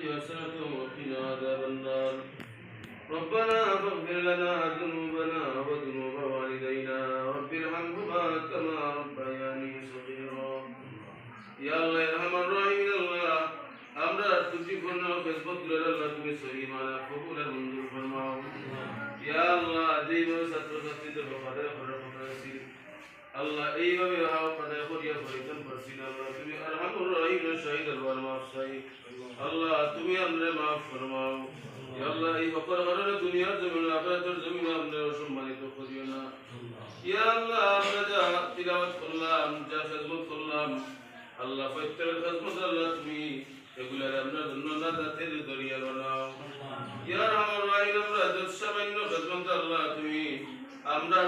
حسنة وقنا عذاب النار ربنا فاغفر لنا ذنوبنا وذنوب والدينا رب ارحمهما كما ربياني صغيرا يا الله يا ارحم الراحمين الله আমরা ত্রুটিপূর্ণ ফেসবুকের আল্লাহ তুমি সহি মানা কবুল আর মঞ্জুর ফরমাও ইয়া আল্লাহ যেভাবে ছাত্রছাত্রীদের ব্যাপারে করেছি আল্লাহ এইভাবে পাঠায় করিয়া পরিচালন করছিল আল্লাহ তুমি আরহামুর রহিম শহীদ আল্লাহর মাফ চাই আল্লাহ তুমি আমরা মাফ ফরমাও ইয়া আল্লাহ এই বকর কারণে দুনিয়ার জমিন আখিরাতের জমিন আমরা অসম্মানিত করিও না ইয়া আল্লাহ আমরা যা তিলাওয়াত করলাম যা ফেসবুক করলাম আল্লাহ প্রত্যেকের খেদমত আল্লাহ তুমি এগুলার আপনার জন্য নাজাতের দরিয়া বানাও ইয়া রাহমান রাহিম আমরা যত সামান্য খেদমত আল্লাহ তুমি আমরা